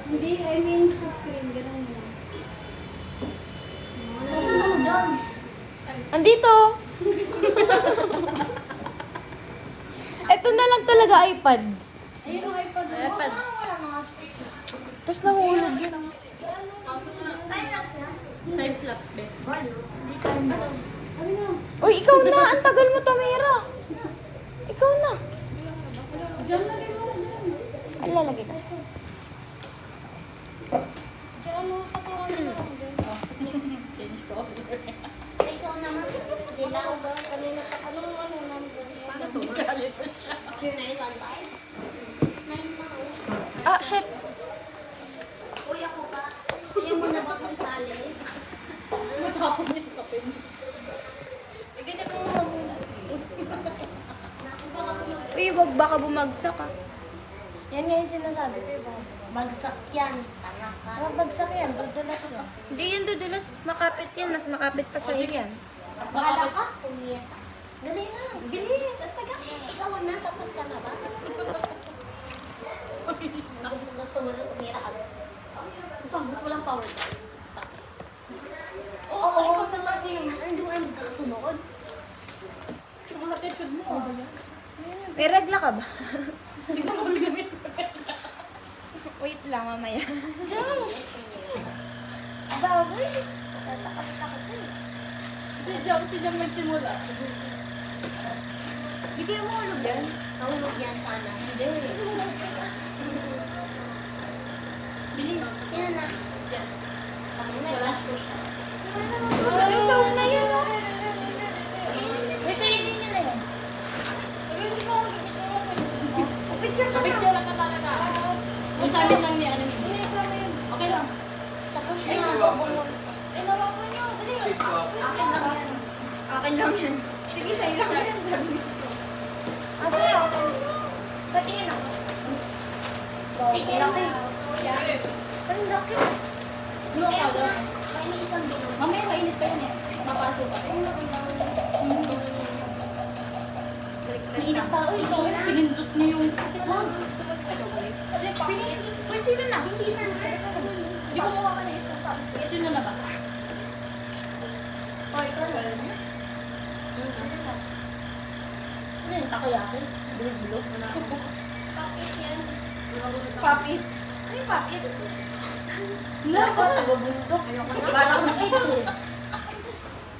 Hindi, I mean sa screen. Ganun mo. Nasaan ako dyan? Andito! Ito na lang talaga iPad. Ayun ang iPad. iPad. Wala mga space. Tapos nahulog yun. Time-lapse na? Time-lapse, be. Hindi time-lapse. Ano na? Uy, ikaw na! Ang tagal mo, Tamira! Ikaw na! Diyan lagay mo. Diyan. Ay, lalagay ka. Diyan mo. Patukan mo lang. Change ko. Ikaw naman. Dilaw. Kanina pa. Anong number? Paano to? Kalito siya. Sure na yun, 1 time? 9 pa. Ah, shit! Uy, ako pa. Ayaw mo na ba kung sali? Matapon niya sa kape. Eh, ganyan mo muna. Uy, wag baka bumagsak ah. Yan nga yung sinasabi ko, diba? Bagsak yan. Tanga ka. Wag bagsak yan, dudulas yan. Hindi yan dudulas, makapit yan. Mas makapit pa sa'yo yan. Mas Bahala makapit. ka. Pumiyat ka. Dali na, bilis, at taga. Ikaw na, tapos ka na ba? Gusto mo lang tumira ka. Gusto mo lang power ka. Oo, punta ko naman. Ano ay magkakasunod? Ang attitude mo. May regla ka ba? Tignan mo gamit. Wait lang, mamaya. Bagay. Tatakot-takot eh. Si Jam nagsimula. Hindi kayo mahulog yan. Nahulog yan sana. Hindi. Bilis. Yan na. Yan. Pangin na, flash ko siya. Ay, sa una yun, oh. Wait, kainin nila yan. Picture ka Kapit na. niya lang ka talaga. Kung sa amin lang niya, ano niya. Okay lang. Tapos na. Eh, nawawa niyo. Dali. Akin lang yan. Akin lang yan. Sige, sa'yo lang yan, sabi ko. Ako na ako. Patingin ako. Tingin ako. Ang laki. No, Kaya ako color. na. May may isang bilog. Mamaya mainit pa yun eh. Mapasok ka. Mainit pa. Uy, ito. Pinindot niyo yung... Kasi pinindot. Uy, sino na? Hindi na. Hindi ko mukha ka na isa pa. Isa na ba? Ay, ikaw wala niya. Ano yung takoyaki? Bilog-bilog. Bakit yan? Papit. Ano yung papit? Wala pa. Tago-bundok. Parang na-itch eh.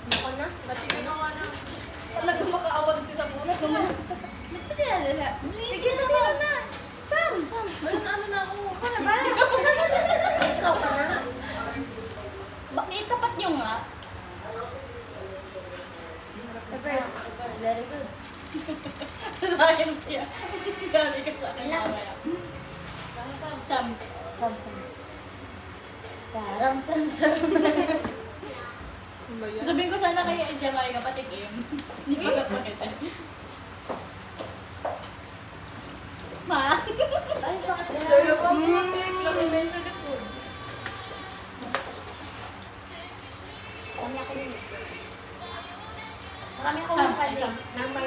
Ako na. Talaga makaawag si Sabuna. Pati na nila. Sige na, sino na? Sam! Sam! Wala na ano na ako. Ano ba? Ikaw ka na. Bakit tapat nyo nga? The first. Very good. Sayang siya. Galing ka sa akin. Wala. Cham. Sam, Sam. Parang Sam, Sam. Sabihin ko sana kay Jamaica patikim. Hindi ko napakita. Ma? Ay, bakit yan? Kanya ko yun. Marami akong Sam, pwede. Sam. Number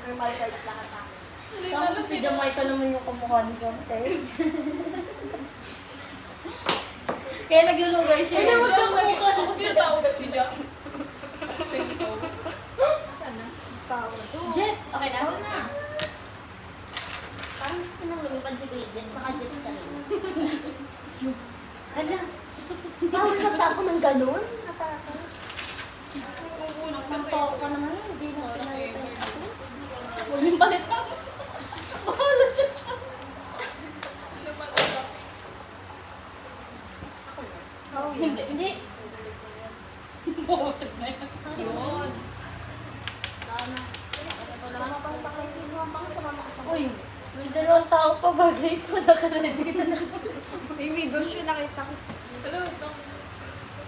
Normal words lahat ako. Sam, si Jamaica naman yung kamukha ni Sam. Kaya naglulungay siya. Ay, huwag kang mukha. Ako sinatawag ka si Jam. Saan na? Jet! Okay na? Oo na. Parang gusto nang lumipad si Gradient. Naka-jet ka lang. Hala. Bawal magtako ng ganun? Natako. Nagtako ka naman, hindi na pinalitan ako. Huwag yung palitan. Bahala siya. Hindi. Hindi. Botog na yan. Yun. Wala pang pakaibigan pang sumama ka. Uy, may dalawang tao pa bagay ko nakaready na. May videos yun nakita ko. Hello, ito.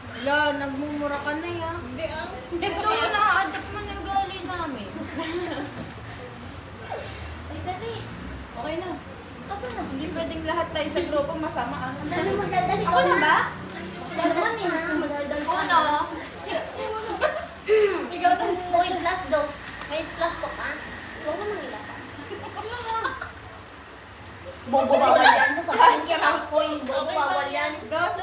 Wala, nagmumura ka na ya. Hindi ah. Ito yung na-adapt mo na yung gali namin. Ay, dali. Okay na. Kasi na, hindi pwedeng lahat tayo sa grupo masama ah. Ano magdadali ka Ako na ba? Dalaman eh. Magdadali ka Uno. Ikaw na. Uy, plus dose. May plus to ka. Huwag mo nang ilata. Bobo bawal yan. Sasabihin kaya ako, hoy, bobo bawal yan. Dos.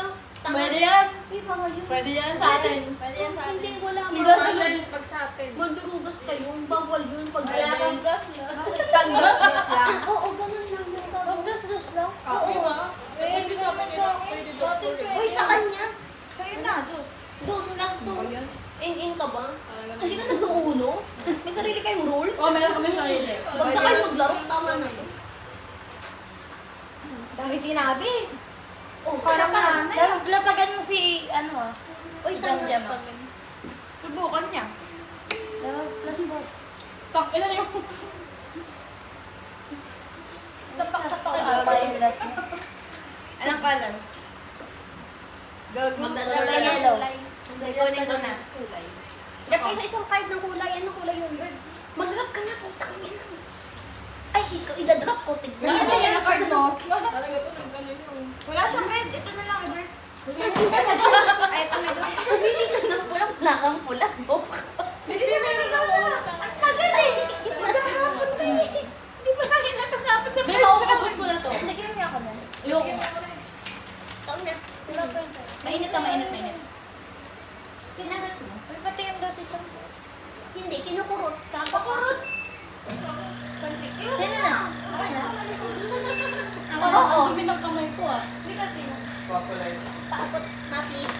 Pwede yan. Uy, bawal yun. Pwede yan sa atin. Pwede yan sa atin. Hindi, wala. Pag sa atin. Magdurugas kayo. Bawal yun. Pag Wala kang brush na. Pag gas lang. Oo, ganun lang. Pag-gas lang. Oo. Pwede sa amin sa pwede dito. Uy, sa kanya. Sa'yo na, dos. Dos, last two. In ka ba? Hindi ka nag-uuno? May sarili kayong rules? Oh, meron kami sarili. Huwag na kayo maglaro. Tama na. Dami sinabi. Oh, Parang parang nanay. Lapagan mo si, ano ah. Uy, tama. Jam-jam ah. Subukan niya. Plus mo. Kak, ilan yung... Sapak-sapak ka pa yung last mo. Anong color? Gago. Magdadala ng Yellow. kulay. Kunin ko na. Kulay. Dapat sa isang card ng kulay. Anong kulay yun? Mag-drop ka na, putang ina. Ay, ikaw, idadrop ko. Tignan Ano mo. yan ang card mo? Talaga to, nang ganun yung... Wala siyang red. Ito na lang, reverse. Ay, ito may dos. Pumili ka ng pula. Wala kang pula. Bob ka. Bilisan na yung Ang tagal ay. Maghahapon na eh. Hindi pa tayo natatapos sa Pero maubos ko na to. Nagyan niya ako na. Ayoko. Taon na. Mainit na, mainit, mainit. Kinagat mo. Uy, pati yung dos isang. Hindi, kinukurot. Kakakurot. Sino na? Okay na. Oo. Dumi ng kamay ko ah. Paapot. Napis.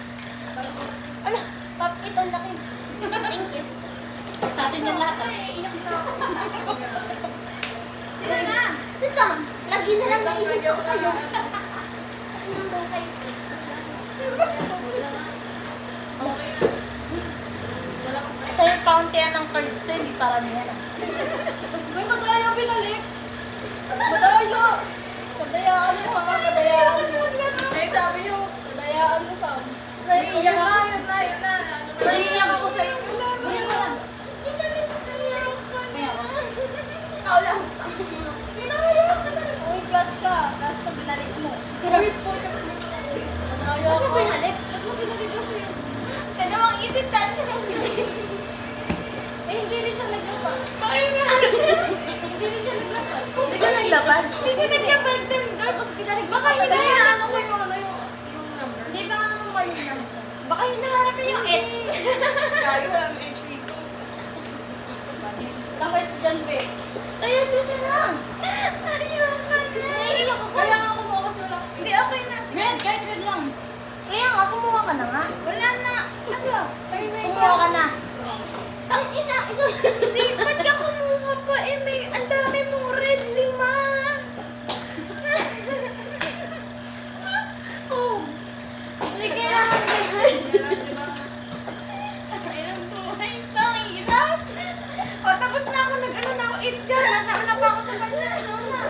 Ano? Pap, ito ang laki. Thank you. Sa atin yan lahat ah. Sila na. Sam, lagi na lang naiinit ko sa'yo. Ano daw kayo? Sa'yo paunti yan ng cards to, hindi para niya na. Uy, madaya binalik. Madaya. Madayaan mo ha, madayaan mo. Ay, sabi nyo, madayaan mo Sam. Naiiyak ako. Yun na. Naiiyak ako sa'yo. Bili ko lang. Ikaw lang. Uy, gas ka. Gas ka, binalik mo. Uy, poy ka. Madaya Ano ka. binalik? Ba't mo binalik kasi yun? Dalawang itin tayo siya ng Eh, hindi rin siya naglapa. Hindi rin siya naglapa. Hindi ka naglaban. Hindi nagkabag din doon. Tapos binalik. Baka Hindi hinahanap na ano ko yung ano yung number. Hindi ba nga mo yung number? Baka hinahanap niya yung H. Kaya wala may HP ko. Tapos si John Be. Kaya sino na? Ayoko na. Naiiyak ako. Kaya nga kumuha kasi wala. Hindi, okay na. Red, kahit red lang. Kaya nga, kumuha ka na nga. Wala na. Ano? Kumuha ka na. Ang ina, ito. Hindi, ba't ka kumuha pa? Eh, may, ang dami mong red, 5. Oh. Hindi kailangan ka. Ayun po, ay, ang hirap. O, tapos na ako, nag-ano na ako, 8 dyan. Nakauna pa ako sa kanya. Ano na?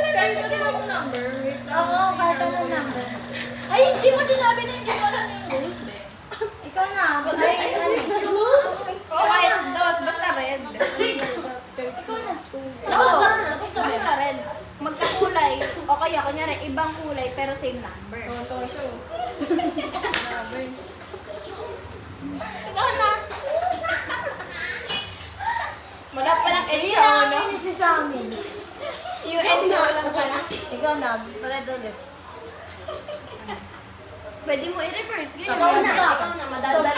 Kahit ano yung number. Wait lang. Oo, kahit ano number. Ay, hindi mo sinabi na hindi mo alam yung rules, be. Ikaw na. Ay, O, kahit dos, basta red. Ikaw na. Tapos na. Tapos na. Basta red. Magkakulay. O kaya, kunyari, ibang kulay pero same number. Ito siya. Ikaw na. Wala pa lang H Hindi siya, na ano? kami si Sammy. Yung H siya, wala pa lang. Ikaw na. Red ulit. Pwede mo i-reverse. Ganyan. Ikaw na. Ikaw na. Madadala.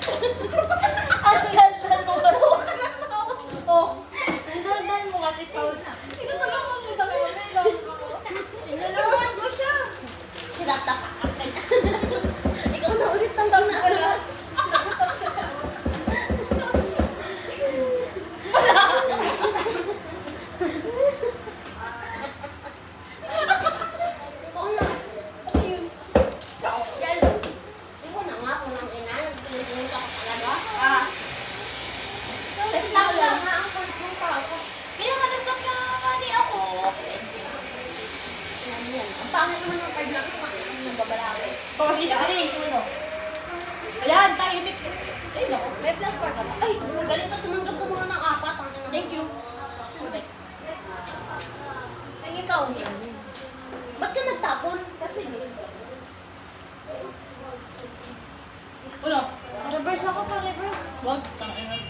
Ang ganda mo kasi. Oh. Ang ganda mo kasi ikaw na. Tinutulungan mo sa kanya. Tinulungan ko siya. Sinata ka. Ikaw na ulit ang na. Ikaw na. Yellow. Ikaw na nga kung ang ina. Nagpilitin ka talaga.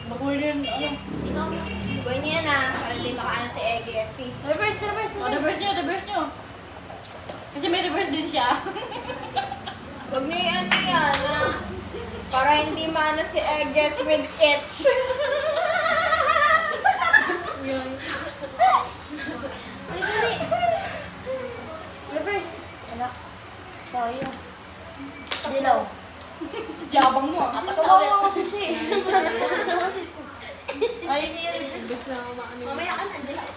Baguhin rin, ano. Ikaw na. Gawin niyo yan ah, para hindi makaano si Egesi. Reverse, reverse, O, reverse nyo. Kasi may reverse din siya. Huwag niyo yan yan ah. Para hindi maano si Egesi with itch. Reverse. Anak. Tayo. Dilaw. Yabang mo. Apat na ulit. Kawawa kasi siya eh. Ay, hindi yan reverse na maano. Mamaya ka na, dilaw.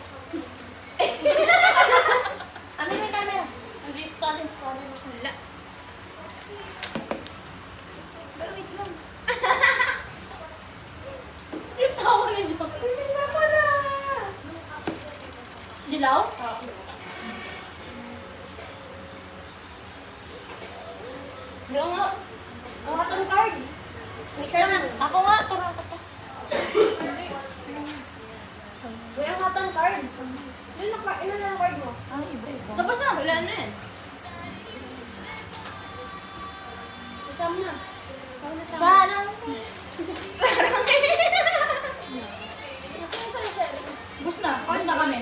Ano yung camera? Hindi, stalin. Wala. Pero wait lang. Yung tawa ninyo. Bisa mo na. Dilaw? Bro nga. Ang hatong card. May siya na. Ako nga, turang ka to. Bro, ang hatong card. Ilan na ang card mo? Ay, iba. Tapos na, wala na yan. Isam na. Ikaw na sa Sana. Nasaan sa siya? Bus na kami.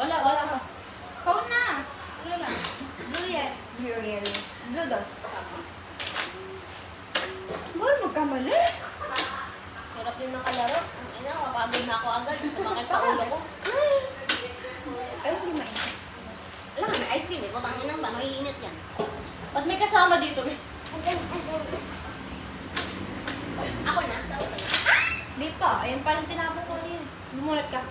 Wala ka. Kau na. Ano lang? Juliet. Blue dos. Bakit magkamali? Hirap din nakalaro. Ang ina, kapagod na ako agad. Sumakit pa ulo ko. Ay, hindi mainit. Alam nga, may ice cream eh. Putang inang ba? Naiinit yan. Ba't may kasama dito, guys? Ako na. Tapos na. Di pa. Ayun parang tinapon ko yun. Bumulat ka.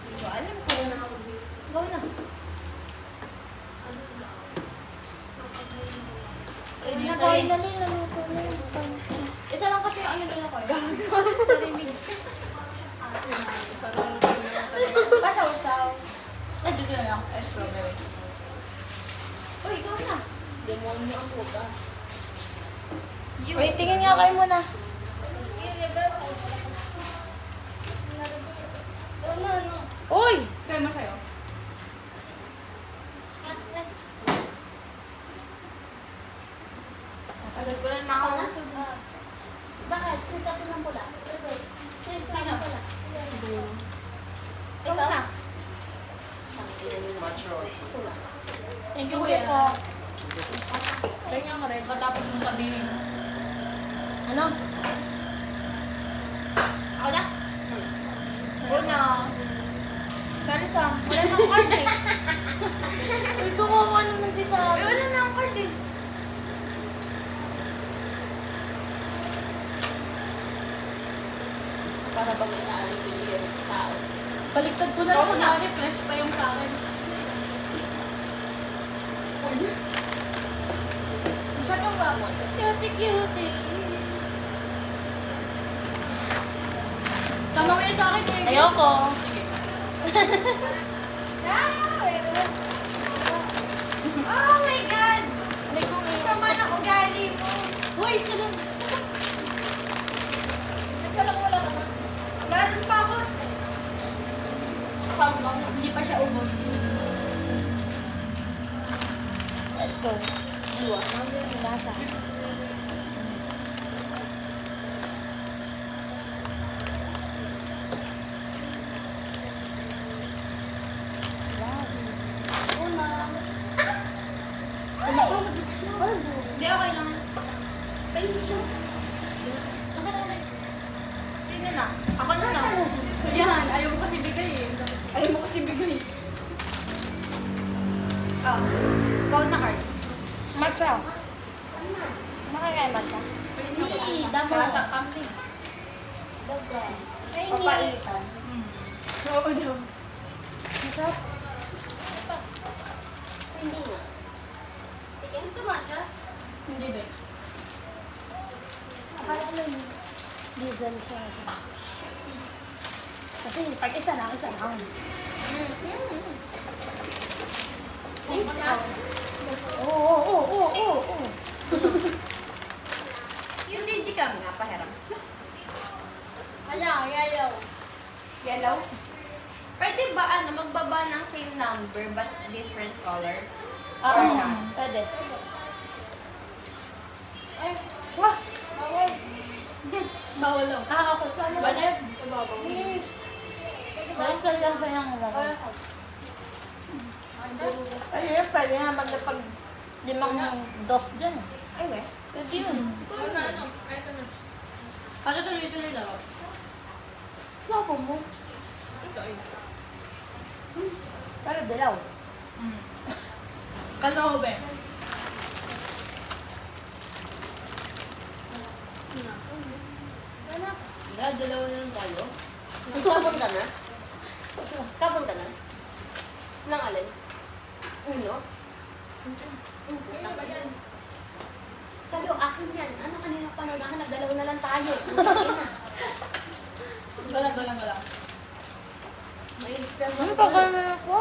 Hindi ko alam ko na ako. Gawin na. Nakain na nila. Isa lang kasi ang ano nila ko. Pasaw-saw. Ay, dito na lang. Ay, strawberry. Uy, ikaw na. Demonyo ang puta. Wait, tingin nga kayo muna. Uy! Kaya mo sa'yo. Agad ko lang makauna. Bakit? Sino ng pula? Sino ng pula? Ikaw na. Thank you, kuya. Ganyan ka rin. Katapos mo sabihin. Ano? Ako na. Una. Sorry, Sam. Wala nang card eh. Uy, kumawa naman si Ay, Sarah. wala nang card eh. Para bang inaalipin yung tao. Baliktad ko na lang. Kunwari, fresh pa yung sa akin. Siya kang bamon. Cutie. Sama mo yun sa akin, eh. Ayoko. Oh my God! Sama ng ugali mo. Uy, sila. Wala ka na. Meron pa ako. Hindi pa siya ubos. Let's go. Dua. Lasa. Una. Hindi, okay lang. Pwede siya. Sino na? Ako na lang. Yan, ayaw mo kasi bigay eh. Ayaw mo kasi bigay. Ah, ikaw na card. Matcha. Makakain matcha. Hindi, damo sa camping. Papaitan. Oo daw. Masarap. Hindi nga. Tingin. Ito matcha? Hindi ba? Akala ko yun. Diesel siya. Kasi pag isa lang. Oo. Yung digicam nga, pahiram. Ayaw. Yellow? Pwede ba magbaba ng same number but different colors? Pwede. Ay, wah! Bawal lang. Okay. Sana. Banep. Ibabaw. Balik ka lang sa yung laro. Ay, pwede nga maglapag 5 dos dyan. Ay, we. Pwede yun. Ito na. Ano tuloy-tuloy lang? Lapo mo. Ito ay. Pero dilaw. Kalma ko ba? Dalawa na lang tayo. Kapon ka na? Kapon ka na? Nang alin? Uno? Ano ba yan? Sabi ko, akin yan. Ano kanina pa naghahanap? Dalawa na lang tayo. Wala. May spell Ano pa kaya ko?